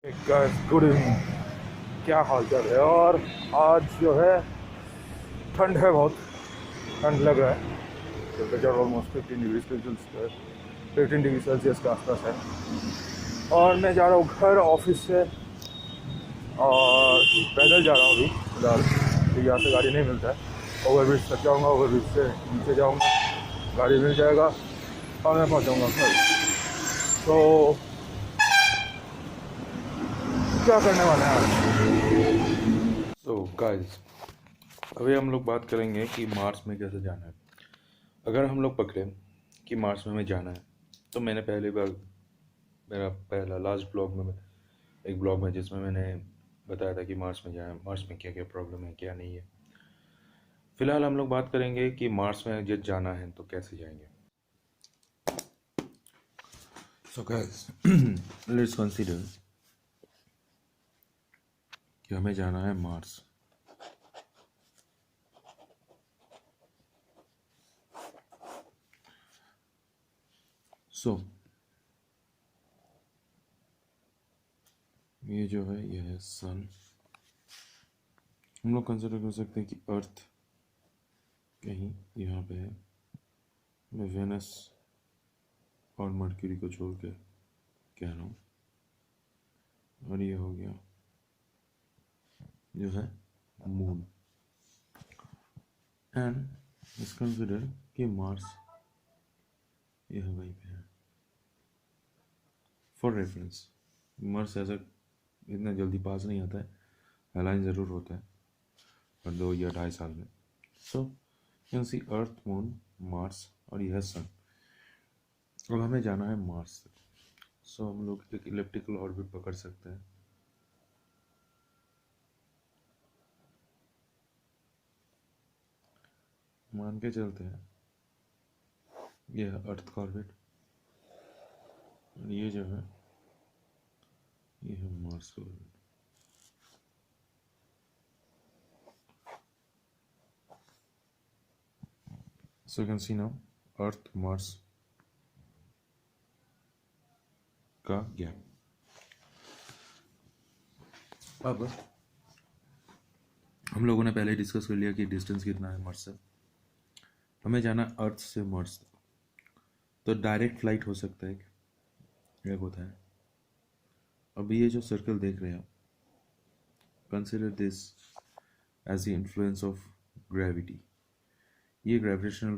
Good evening. क्या हाल चाल है? और आज जो है ठंड है, बहुत ठंड लग रहा है। टेम्परेचर ऑलमोस्ट 15 डिग्री सेल्सियस के आसपास है। और मैं जा रहा हूँ घर ऑफिस से, और पैदल जा रहा हूँ अभी फिलहाल, क्योंकि यहाँ से गाड़ी नहीं मिलता है। ओवरब्रिज तक जाऊँगा, ओवरब्रिज से नीचे जाऊँगा, गाड़ी मिल जाएगा और मैं पहुँचाऊँगा घर। तो क्या करने वाले हैं आज? तो गाइस, अभी हम लोग बात करेंगे कि मार्स में कैसे जाना है। अगर हम लोग पकड़े कि मार्स में हमें जाना है, तो मैंने पहली बार मेरा पहला लास्ट ब्लॉग में एक ब्लॉग में जिसमें मैंने बताया था कि मार्स में जाना है, मार्स में क्या क्या प्रॉब्लम है, क्या नहीं है। फिलहाल हम लोग बात करेंगे कि मार्स में जब जाना है तो कैसे जाएंगे। सो गाइस, लेट्स कंसीडर कि हमें जाना है मार्स। सो ये जो है, ये है सन। हम लोग कंसिडर कर सकते हैं कि अर्थ कहीं यहाँ पे है। मैं वेनस और मर्क्यूरी को छोड़ के कह रहा हूँ। और ये हो गया जो है मून। एंड इट्स कंसिडर कि मार्स यह वहीं पे है। फॉर रेफरेंस, मार्स ऐसा इतना जल्दी पास नहीं आता है, अलाइन ज़रूर होता है पर 2 या 2.5 साल में। So can see earth, moon, Mars और यह सन। अब हमें जाना है मार्स तक। सो हम लोग एक इलिप्टिकल ऑर्बिट पकड़ सकते हैं। मान के चलते हैं यह अर्थ का ऑर्बिट, और ये जो है ये है मार्स का orbit. So you can see now earth Mars का गैप। अब हम लोगों ने पहले डिस्कस कर लिया कि डिस्टेंस कितना है मार्स से। हमें जाना अर्थ से मार्स, तो डायरेक्ट फ्लाइट हो सकता है, एक होता है। अब ये जो सर्कल देख रहे हैं आप, consider this as the influence of gravity. ये ग्रेविटेशनल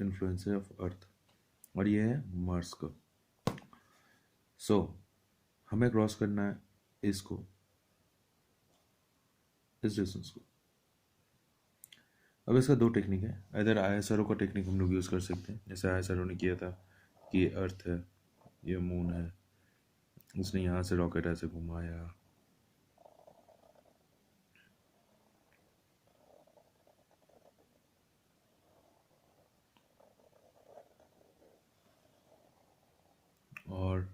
इन्फ्लुएंस है ऑफ अर्थ, और ये है मार्स का। सो हमें क्रॉस करना है इसको, इस डिस्टेंस को। अब इसका 2 टेक्निक है। इधर ISRO का टेक्निक हम लोग यूज़ कर सकते हैं, जैसे ISRO ने किया था कि अर्थ है, ये मून है, उसने यहाँ से रॉकेट ऐसे घुमाया, और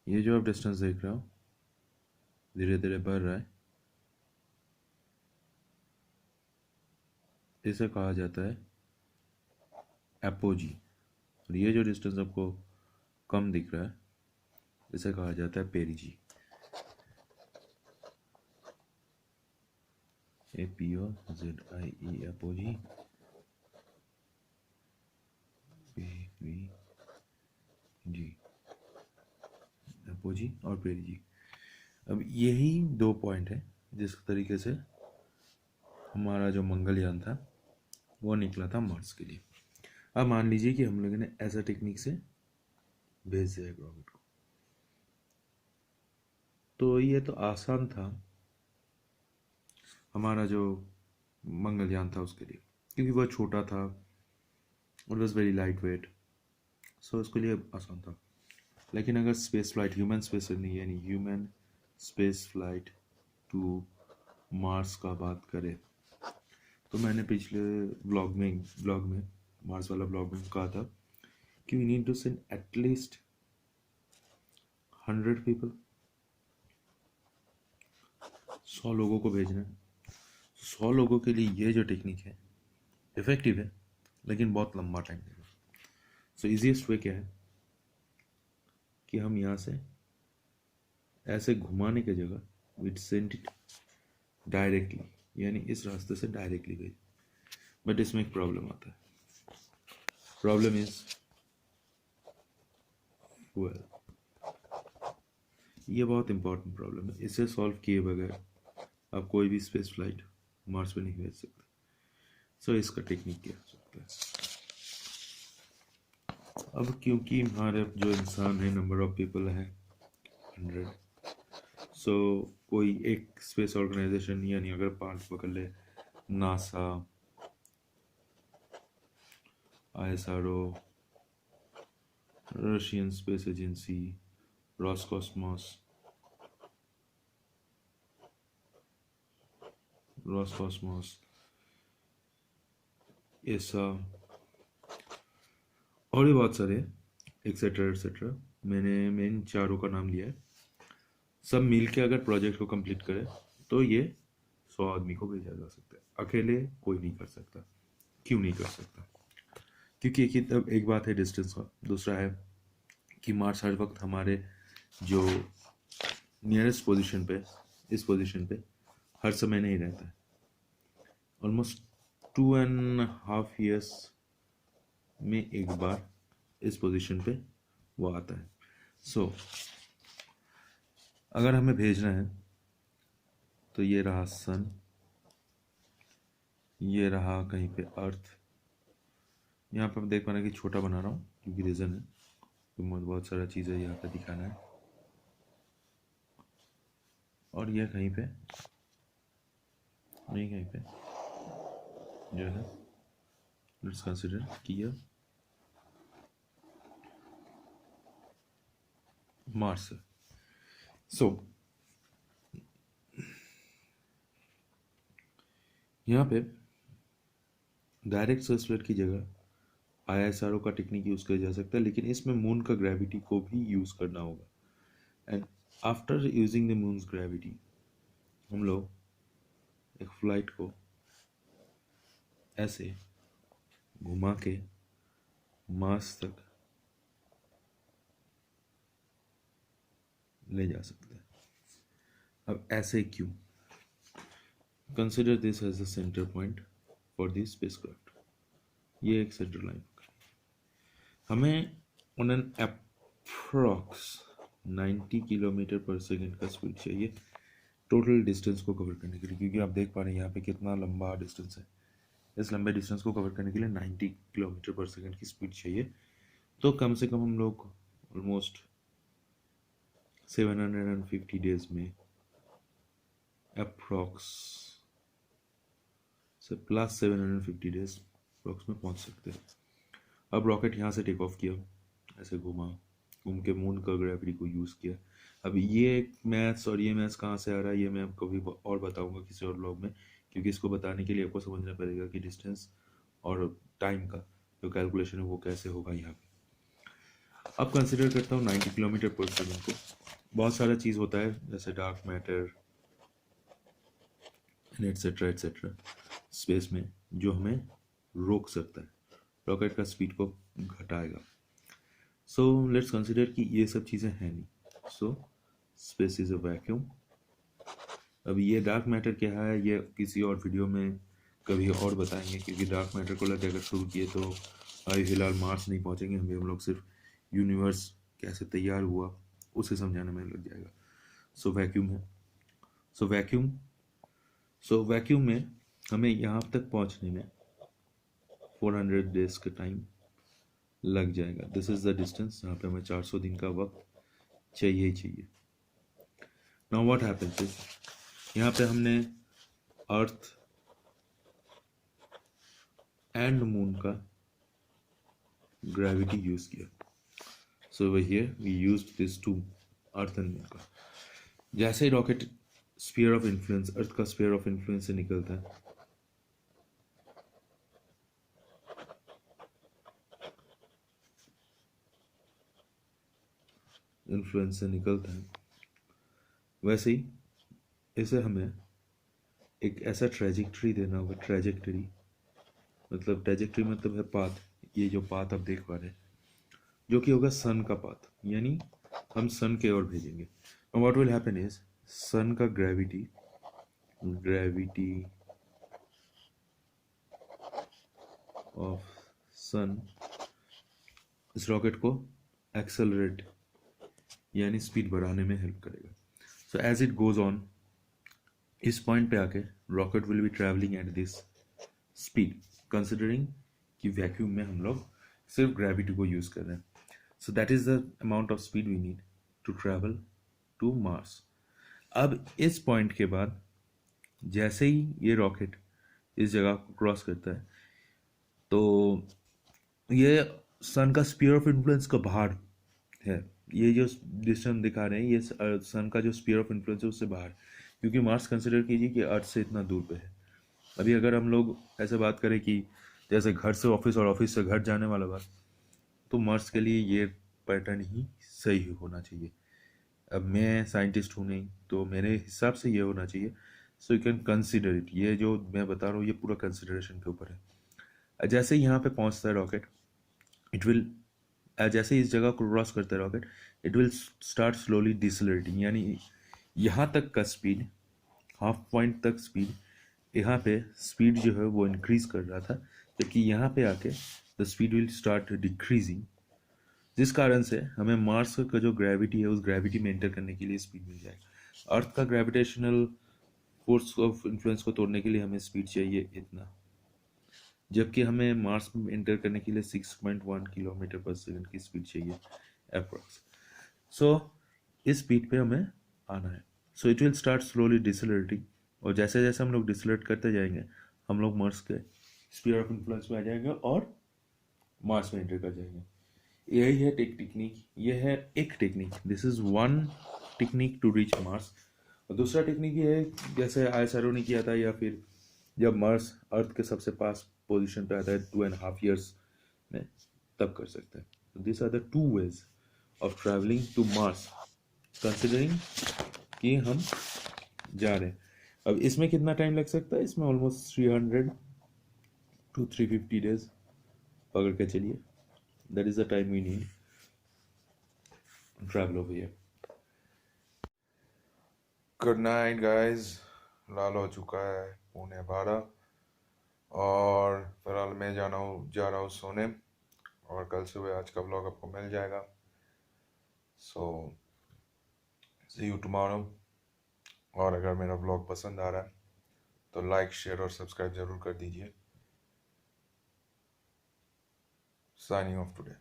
ये जो आप डिस्टेंस देख रहे हो धीरे धीरे बढ़ रहा है, इसे कहा जाता है एपोजी। और ये जो डिस्टेंस आपको कम दिख रहा है, इसे कहा जाता है पेरिजी। APOZIE, एपोजी, पेरिजी, एपोजी और पेरिजी। अब यही 2 पॉइंट है जिस तरीके से हमारा जो मंगलयान था वो निकला था मार्स के लिए। अब मान लीजिए कि हम लोगों ने ऐसा टेक्निक से भेज दिया रॉकेट को, तो ये तो आसान था हमारा जो मंगलयान था उसके लिए, क्योंकि वह छोटा था और वॉज वेरी लाइट वेट। सो उसके लिए आसान था। लेकिन अगर स्पेस फ्लाइट, ह्यूमन स्पेस नहीं, यानी human space flight to Mars का बात करें, तो मैंने पिछले ब्लॉग में मार्स वाला ब्लॉग में कहा था कि we need to send at least 100 people, 100 लोगों को भेजना है। 100 लोगों के लिए ये जो टेक्निक है इफेक्टिव है, लेकिन बहुत लंबा टाइम लेगा। सो इजीएस्ट वे क्या है कि हम यहाँ से ऐसे घुमाने की जगह इट सेंट इट डायरेक्टली, यानी इस रास्ते से डायरेक्टली गई। बट इसमें एक प्रॉब्लम आता है। Problem is fuel. ये बहुत इंपॉर्टेंट प्रॉब्लम है। इसे सॉल्व किए बगैर आप कोई भी स्पेस फ्लाइट मार्स पे नहीं भेज सकते। सो इसका टेक्निक क्या हो सकता है? अब क्योंकि हमारे जो इंसान है, नंबर ऑफ पीपल है 100, सो कोई एक स्पेस ऑर्गेनाइजेशन, यानी अगर 5 पकड़ ले, NASA, ISRO, Russian space agency, Roscosmos, ऐसा और भी बहुत सारे एक्सेट्रा एक्सेट्रा। मैंने मेन चारों का नाम लिया है। सब मिल के अगर प्रोजेक्ट को कंप्लीट करे तो ये 100 आदमी को भेजा जा सकता है। अकेले कोई नहीं कर सकता। क्यों नहीं कर सकता? क्योंकि एक बात है डिस्टेंस का, दूसरा है कि मार्स हर वक्त हमारे जो नियरेस्ट पोजीशन पे, इस पोजीशन पे हर समय नहीं रहता है। ऑलमोस्ट 2.5 years में एक बार इस पोजीशन पे वो आता है। सो अगर हमें भेजना है तो ये रहा सन, ये रहा कहीं पे अर्थ। यहाँ पर देख पा रहे हैं कि छोटा बना रहा हूँ क्योंकि रीज़न है कि मुझे बहुत सारा चीज़ें यहाँ पे दिखाना है। और ये कहीं पे नहीं, कहीं पे जो है, लेट्स कंसिडर कि ये मार्स है। सो यहाँ पे डायरेक्ट सर्च फ्लाइट की जगह ISRO का टेक्निक यूज़ किया जा सकता है, लेकिन इसमें मून का ग्रेविटी को भी यूज़ करना होगा। And after using the moons gravity हम लोग एक फ्लाइट को ऐसे घुमा के मार्स तक ले जा सकते हैं। अब ऐसे क्यों? Consider this as the centre point for this spacecraft. ये एक सेंटर लाइन, हमें ऑन एन अप्रॉक्स 90 किलोमीटर पर सेकेंड का स्पीड चाहिए टोटल डिस्टेंस को कवर करने के लिए। क्योंकि आप देख पा रहे हैं यहाँ पे कितना लंबा डिस्टेंस है। इस लंबे डिस्टेंस को कवर करने के लिए 90 किलोमीटर पर सेकेंड की स्पीड चाहिए। तो कम से कम हम लोग ऑलमोस्ट 750 डेज में अप्रॉक्स से प्लस 750 डेज अप्रॉक्स में पहुँच सकते हैं। अब रॉकेट यहाँ से टेक ऑफ किया, ऐसे घूम के मून का ग्रेविटी को यूज़ किया। अब ये मैथ्स और ये मैथ्स कहाँ से आ रहा है ये मैं आपको कभी और बताऊंगा किसी और ब्लॉग में, क्योंकि इसको बताने के लिए आपको समझना पड़ेगा कि डिस्टेंस और टाइम का जो कैलकुलेशन है वो कैसे होगा यहाँ पे। अब कंसिडर करता हूँ 90 किलोमीटर पर सेकेंड को। बहुत सारा चीज़ होता है जैसे dark matter etcetera etcetera space में जो हमें रोक सकता है, रॉकेट का स्पीड को घटाएगा। सो लेट्स कंसिडर कि ये सब चीज़ें हैं नहीं। So space is a vacuum. अब ये डार्क मैटर क्या है ये किसी और वीडियो में कभी और बताएंगे, क्योंकि डार्क मैटर को लेकर अगर शुरू किए तो अभी फिलहाल मार्स नहीं पहुंचेंगे। हम लोग सिर्फ यूनिवर्स कैसे तैयार हुआ उसे समझाने में लग जाएगा। सो वैक्यूम है। सो वैक्यूम में हमें यहाँ तक पहुँचने में 400 डेज का टाइम लग जाएगा। दिस इज द डिस्टेंस जहाँ पे हमें 400 दिन का वक्त चाहिए ही चाहिए। नाउ व्हाट हैपेंस इज यहाँ पे हमने अर्थ एंड मून का ग्रेविटी यूज किया। So over here we used this two Earth and Moon का। जैसे ही rocket sphere of influence, Earth का स्फीयर ऑफ इन्फ्लुएंस से निकलता है, वैसे ही इसे हमें एक ऐसा ट्रेजेक्टरी देना होगा। ट्रेजेक्टरी मतलब है पाथ। ये जो पाथ आप देख पा रहे हैं जो कि होगा सन का पाथ, यानी हम सन के ओर भेजेंगे। व्हाट विल हैपन इज सन का ग्रेविटी ऑफ सन इस रॉकेट को एक्सेलरेट यानी स्पीड बढ़ाने में हेल्प करेगा. So as it goes on, इस पॉइंट पे आके rocket will be travelling at this speed, considering कि वैक्यूम में हम लोग सिर्फ ग्रेविटी को यूज कर रहे हैं. So that is the amount of speed we need to travel to Mars. अब इस पॉइंट के बाद जैसे ही ये रॉकेट इस जगह को क्रॉस करता है तो ये सन का स्पीयर ऑफ इन्फ्लुएंस का बाहर है. ये जो डिस्टेंस दिखा रहे हैं ये सन का जो स्पीयर ऑफ इन्फ्लुएंस है उससे बाहर, क्योंकि मार्स कंसिडर कीजिए कि अर्थ से इतना दूर पे है. अभी अगर हम लोग ऐसे बात करें कि जैसे घर से ऑफिस और ऑफिस से घर जाने वाला बात, तो मार्स के लिए ये पैटर्न ही सही होना चाहिए. अब मैं साइंटिस्ट हूँ नहीं, तो मेरे हिसाब से ये होना चाहिए. So you can consider it. ये जो मैं बता रहा हूँ ये पूरा कंसिडरेशन के ऊपर है. जैसे ही यहाँ पे पहुँचता है रॉकेट, इट विल जैसे इस जगह को क्रॉस करता है rocket, it will start slowly decelerating, यानी यहाँ तक का स्पीड, हाफ पॉइंट तक स्पीड, यहाँ पे स्पीड जो है वो इंक्रीज कर रहा था, जबकि यहाँ पे आके the speed will start decreasing, जिस कारण से हमें मार्स का जो ग्रेविटी है उस ग्रेविटी में एंटर करने के लिए स्पीड मिल जाएगा. अर्थ का ग्रेविटेशनल फोर्स ऑफ इन्फ्लुएंस को तोड़ने के लिए हमें स्पीड चाहिए इतना, जबकि हमें मार्स में एंटर करने के लिए 6.1 किलोमीटर पर सेकंड की स्पीड चाहिए अप्रॉक्स. सो इस स्पीड पे हमें आना है. So it will start slowly decelerating, और जैसे जैसे हम लोग डिसलरेट करते जाएंगे हम लोग मार्स के स्पीयर ऑफ इन्फ्लुएंस में आ जाएंगे और मार्स में एंटर कर जाएंगे. यही है टेक्निक. ये है एक technique. This is one technique to reach Mars. और दूसरा टेक्निक ये है जैसे आईएसआरओ ने किया था, या फिर जब मार्स अर्थ के सबसे पास पोजीशन पे आता है 2.5 years में, तब कर सकते हैं. This are the two ways of travelling to Mars, considering कि हम जा रहे हैं. अब इसमें कितना टाइम लग सकता है? इसमें ऑलमोस्ट 300 to 350 days पकड़ के चलिए. That is the time we need travel over here. Good night guys. लाल हो चुका है 11:15 और फिलहाल मैं जा रहा हूँ सोने, और कल सुबह आज का ब्लॉग आपको मिल जाएगा. सो सी यू टुमारो. और अगर मेरा ब्लॉग पसंद आ रहा है तो लाइक, शेयर और सब्सक्राइब जरूर कर दीजिए. Signing off today.